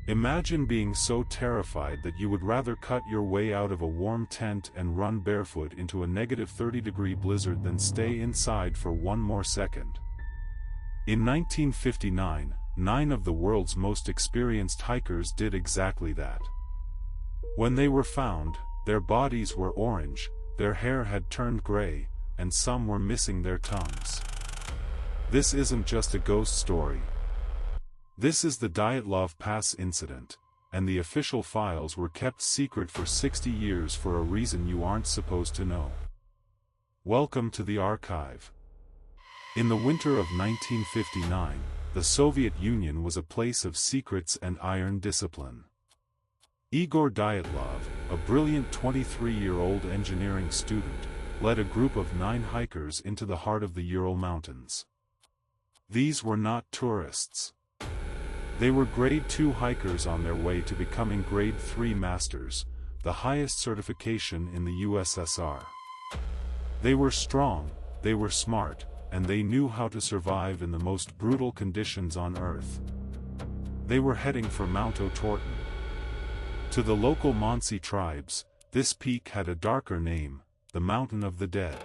Imagine being so terrified that you would rather cut your way out of a warm tent and run barefoot into a negative 30-degree blizzard than stay inside for one more second. In 1959, 9 of the world's most experienced hikers did exactly that. When they were found, their bodies were orange, their hair had turned gray, and some were missing their tongues. This isn't just a ghost story. This is the Dyatlov Pass incident, and the official files were kept secret for 60 years for a reason you aren't supposed to know. Welcome to the archive. In the winter of 1959, the Soviet Union was a place of secrets and iron discipline. Igor Dyatlov, a brilliant 23-year-old engineering student, led a group of 9 hikers into the heart of the Ural Mountains. These were not tourists. They were Grade 2 hikers on their way to becoming Grade 3 masters, the highest certification in the USSR. They were strong, they were smart, and they knew how to survive in the most brutal conditions on Earth. They were heading for Mount Otorten. To the local Mansi tribes, this peak had a darker name, the Mountain of the Dead.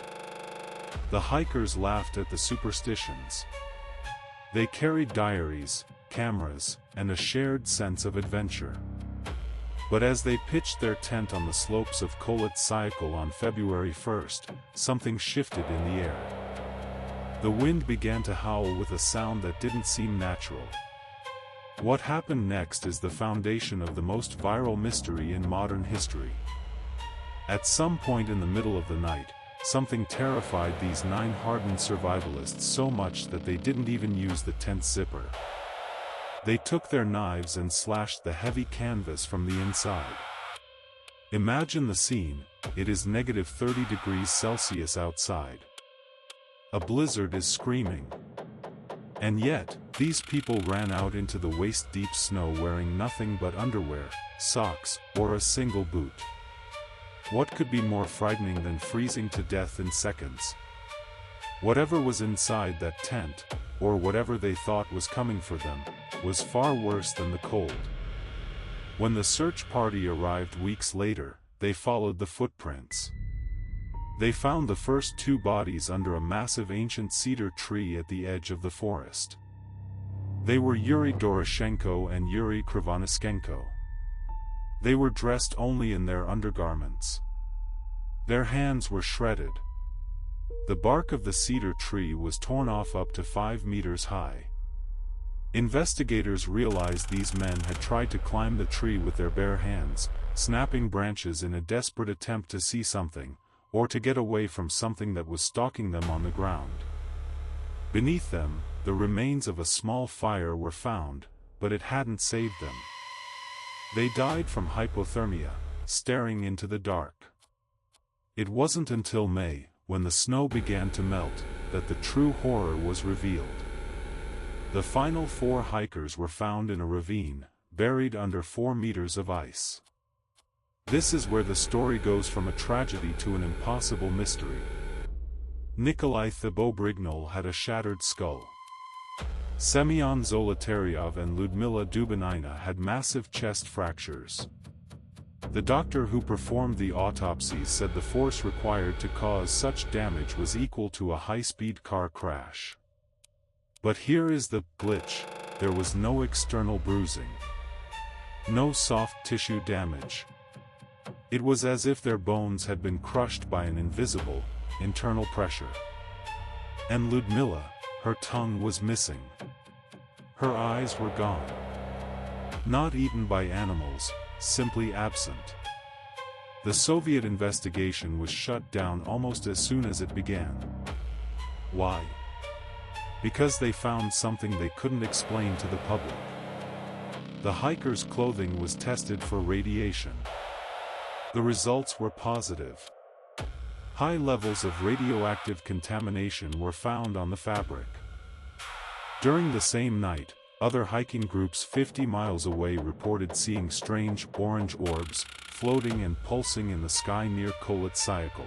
The hikers laughed at the superstitions. They carried diaries, cameras, and a shared sense of adventure. But as they pitched their tent on the slopes of Kholat Syakhl on February 1st, something shifted in the air. The wind began to howl with a sound that didn't seem natural. What happened next is the foundation of the most viral mystery in modern history. At some point in the middle of the night, something terrified these 9 hardened survivalists so much that they didn't even use the tent zipper. They took their knives and slashed the heavy canvas from the inside. Imagine the scene, it is negative 30 degrees Celsius outside. A blizzard is screaming. And yet, these people ran out into the waist-deep snow wearing nothing but underwear, socks, or a single boot. What could be more frightening than freezing to death in seconds? Whatever was inside that tent, or whatever they thought was coming for them, was far worse than the cold. When the search party arrived weeks later, they followed the footprints. They found the first 2 bodies under a massive ancient cedar tree at the edge of the forest. They were Yuri Doroshenko and Yuri Krivonischenko. They were dressed only in their undergarments. Their hands were shredded. The bark of the cedar tree was torn off up to 5 meters high. Investigators realized these men had tried to climb the tree with their bare hands, snapping branches in a desperate attempt to see something, or to get away from something that was stalking them on the ground. Beneath them, the remains of a small fire were found, but it hadn't saved them. They died from hypothermia, staring into the dark. It wasn't until May, when the snow began to melt, that the true horror was revealed. The final 4 hikers were found in a ravine, buried under 4 meters of ice. This is where the story goes from a tragedy to an impossible mystery. Nikolai Thibeaux-Brignol had a shattered skull. Semyon Zolotaryov and Ludmila Dubinina had massive chest fractures. The doctor who performed the autopsies said the force required to cause such damage was equal to a high-speed car crash. But here is the glitch: there was no external bruising. No soft tissue damage. It was as if their bones had been crushed by an invisible, internal pressure. And Ludmila, her tongue was missing. Her eyes were gone. Not eaten by animals, simply absent. The Soviet investigation was shut down almost as soon as it began. Why? Because they found something they couldn't explain to the public. The hikers' clothing was tested for radiation. The results were positive. High levels of radioactive contamination were found on the fabric. During the same night, other hiking groups 50 miles away reported seeing strange orange orbs floating and pulsing in the sky near Kholat Syakhl.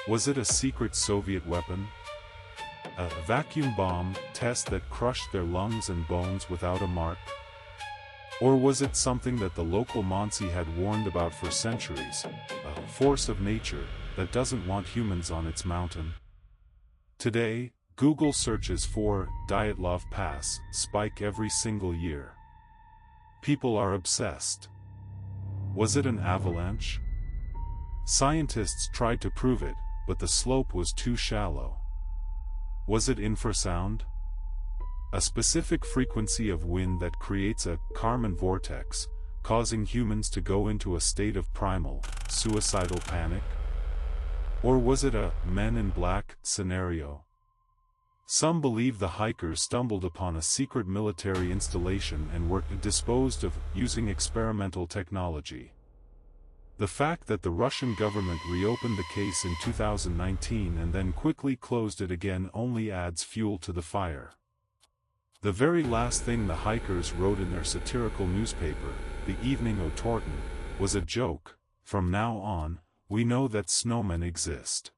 Was it a secret Soviet weapon? A vacuum bomb test that crushed their lungs and bones without a mark? Or was it something that the local Monsi had warned about for centuries, a force of nature that doesn't want humans on its mountain? Today, Google searches for Dyatlov Pass spike every single year. People are obsessed. Was it an avalanche? Scientists tried to prove it, but the slope was too shallow. Was it infrasound? A specific frequency of wind that creates a Kármán vortex, causing humans to go into a state of primal, suicidal panic? Or was it a Men in Black scenario? Some believe the hikers stumbled upon a secret military installation and were disposed of using experimental technology. The fact that the Russian government reopened the case in 2019 and then quickly closed it again only adds fuel to the fire. The very last thing the hikers wrote in their satirical newspaper, the Evening Otorten, was a joke: "From now on, we know that snowmen exist."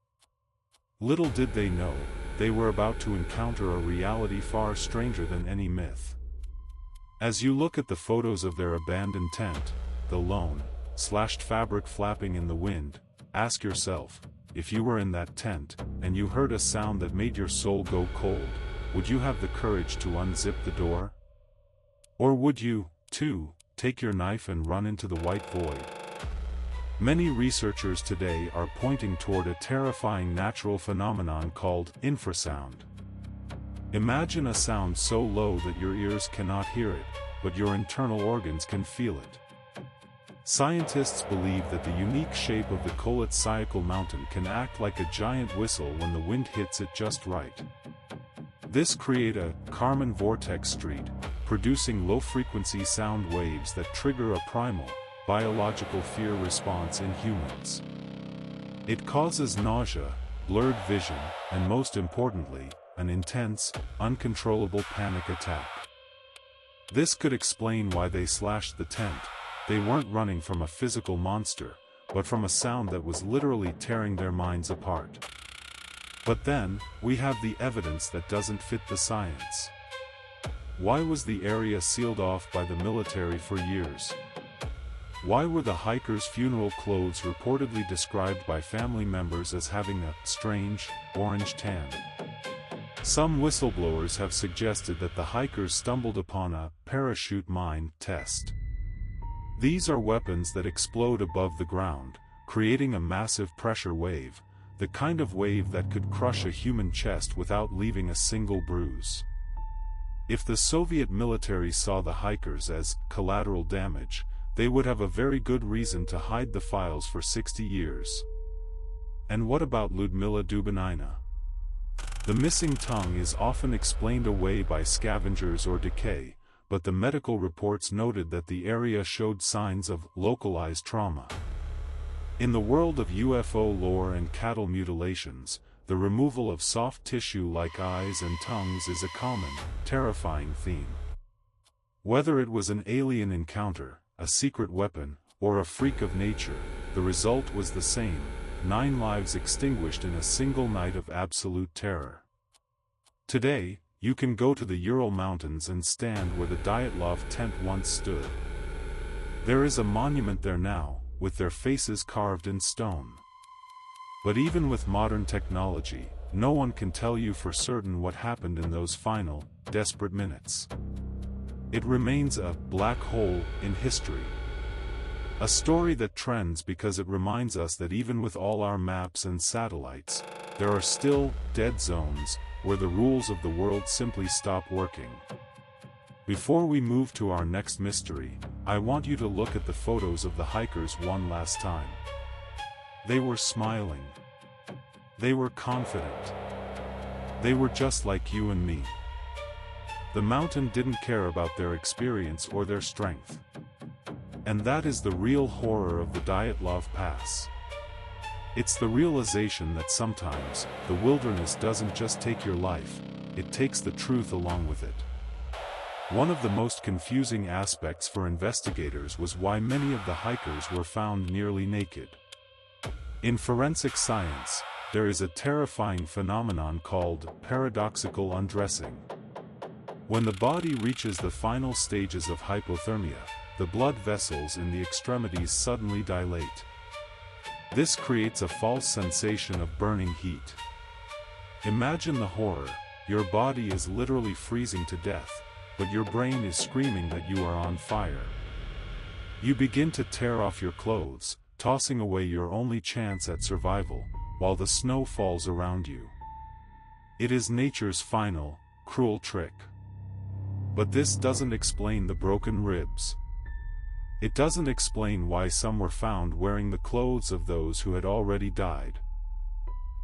Little did they know, they were about to encounter a reality far stranger than any myth. As you look at the photos of their abandoned tent, the lone, slashed fabric flapping in the wind, ask yourself, if you were in that tent, and you heard a sound that made your soul go cold, would you have the courage to unzip the door? Or would you, too, take your knife and run into the white void? Many researchers today are pointing toward a terrifying natural phenomenon called infrasound. Imagine a sound so low that your ears cannot hear it, but your internal organs can feel it. Scientists believe that the unique shape of the Kolat-Syakhl mountain can act like a giant whistle when the wind hits it just right. This creates a Kármán vortex street, producing low-frequency sound waves that trigger a primal, biological fear response in humans. It causes nausea, blurred vision, and most importantly, an intense, uncontrollable panic attack. This could explain why they slashed the tent. They weren't running from a physical monster, but from a sound that was literally tearing their minds apart. But then, we have the evidence that doesn't fit the science. Why was the area sealed off by the military for years? Why were the hikers' funeral clothes reportedly described by family members as having a strange, orange tan? Some whistleblowers have suggested that the hikers stumbled upon a parachute mine test. These are weapons that explode above the ground, creating a massive pressure wave, the kind of wave that could crush a human chest without leaving a single bruise. If the Soviet military saw the hikers as collateral damage, they would have a very good reason to hide the files for 60 years. And what about Lyudmila Dubinina? The missing tongue is often explained away by scavengers or decay, but the medical reports noted that the area showed signs of localized trauma. In the world of UFO lore and cattle mutilations, the removal of soft tissue like eyes and tongues is a common, terrifying theme. Whether it was an alien encounter, a secret weapon, or a freak of nature, the result was the same: 9 lives extinguished in a single night of absolute terror. Today, you can go to the Ural Mountains and stand where the Dyatlov tent once stood. There is a monument there now, with their faces carved in stone. But even with modern technology, no one can tell you for certain what happened in those final, desperate minutes. It remains a black hole in history. A story that trends because it reminds us that even with all our maps and satellites, there are still dead zones where the rules of the world simply stop working. Before we move to our next mystery, I want you to look at the photos of the hikers one last time. They were smiling. They were confident. They were just like you and me. The mountain didn't care about their experience or their strength. And that is the real horror of the Dyatlov Pass. It's the realization that sometimes, the wilderness doesn't just take your life, it takes the truth along with it. One of the most confusing aspects for investigators was why many of the hikers were found nearly naked. In forensic science, there is a terrifying phenomenon called paradoxical undressing. When the body reaches the final stages of hypothermia, the blood vessels in the extremities suddenly dilate. This creates a false sensation of burning heat. Imagine the horror. Your body is literally freezing to death, but your brain is screaming that you are on fire. You begin to tear off your clothes, tossing away your only chance at survival, while the snow falls around you. It is nature's final, cruel trick. But this doesn't explain the broken ribs. It doesn't explain why some were found wearing the clothes of those who had already died.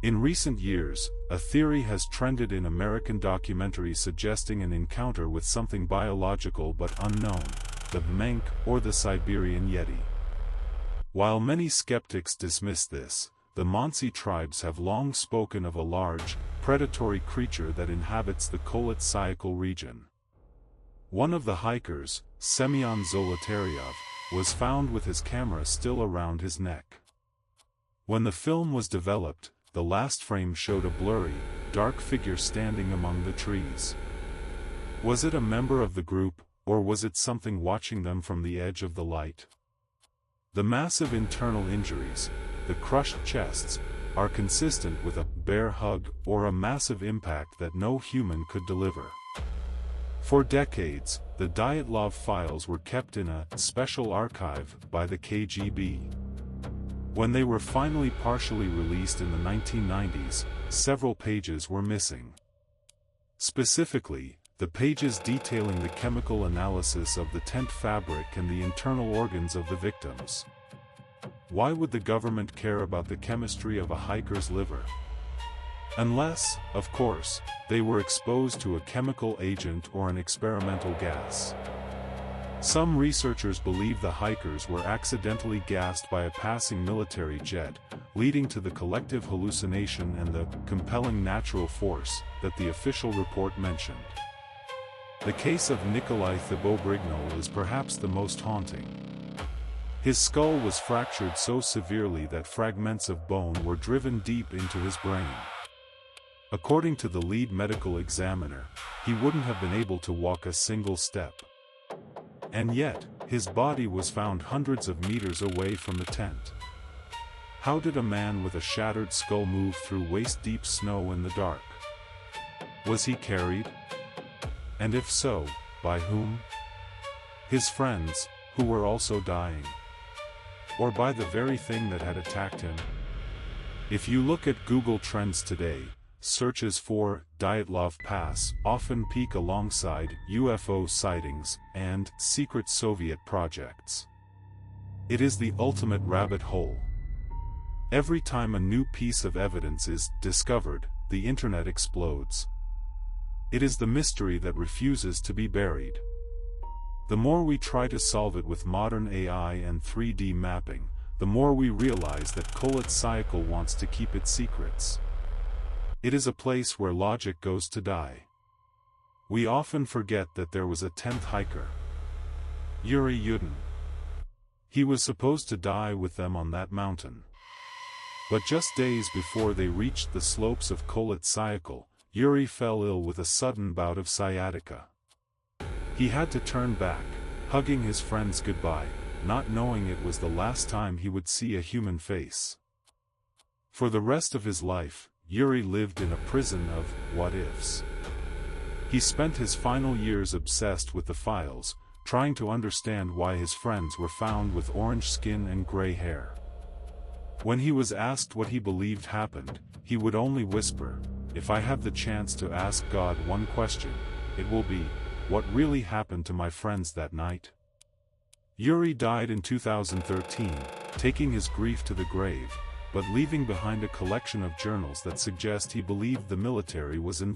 In recent years, a theory has trended in American documentaries suggesting an encounter with something biological but unknown, the mink or the Siberian Yeti. While many skeptics dismiss this, the Mansi tribes have long spoken of a large, predatory creature that inhabits the Kolet-Syakhl region. One of the hikers, Semyon Zolotaryov, was found with his camera still around his neck. When the film was developed, the last frame showed a blurry, dark figure standing among the trees. Was it a member of the group, or was it something watching them from the edge of the light? The massive internal injuries, the crushed chests, are consistent with a bear hug or a massive impact that no human could deliver. For decades, the Dyatlov files were kept in a special archive by the KGB. When they were finally partially released in the 1990s, several pages were missing. Specifically, the pages detailing the chemical analysis of the tent fabric and the internal organs of the victims. Why would the government care about the chemistry of a hiker's liver? Unless, of course, they were exposed to a chemical agent or an experimental gas. Some researchers believe the hikers were accidentally gassed by a passing military jet, leading to the collective hallucination and the compelling natural force that the official report mentioned. The case of Nikolai Thibault-Brignol is perhaps the most haunting. His skull was fractured so severely that fragments of bone were driven deep into his brain. According to the lead medical examiner, he wouldn't have been able to walk a single step. And yet, his body was found hundreds of meters away from the tent. How did a man with a shattered skull move through waist-deep snow in the dark? Was he carried? And if so, by whom? His friends, who were also dying? Or by the very thing that had attacked him? If you look at Google Trends today, searches for Dyatlov Pass often peak alongside UFO sightings and secret Soviet projects. It is the ultimate rabbit hole. Every time a new piece of evidence is discovered, the internet explodes. It is the mystery that refuses to be buried. The more we try to solve it with modern AI and 3D mapping, the more we realize that Kolet-Syakhl wants to keep its secrets. It is a place where logic goes to die. We often forget that there was a 10th hiker, Yuri Yudin. He was supposed to die with them on that mountain. But just days before they reached the slopes of Kolet-Syakhl, Yuri fell ill with a sudden bout of sciatica. He had to turn back, hugging his friends goodbye, not knowing it was the last time he would see a human face. For the rest of his life, Yuri lived in a prison of what-ifs. He spent his final years obsessed with the files, trying to understand why his friends were found with orange skin and gray hair. When he was asked what he believed happened, he would only whisper, "If I have the chance to ask God one question, it will be, what really happened to my friends that night?" Yuri died in 2013, taking his grief to the grave, but leaving behind a collection of journals that suggest he believed the military was involved.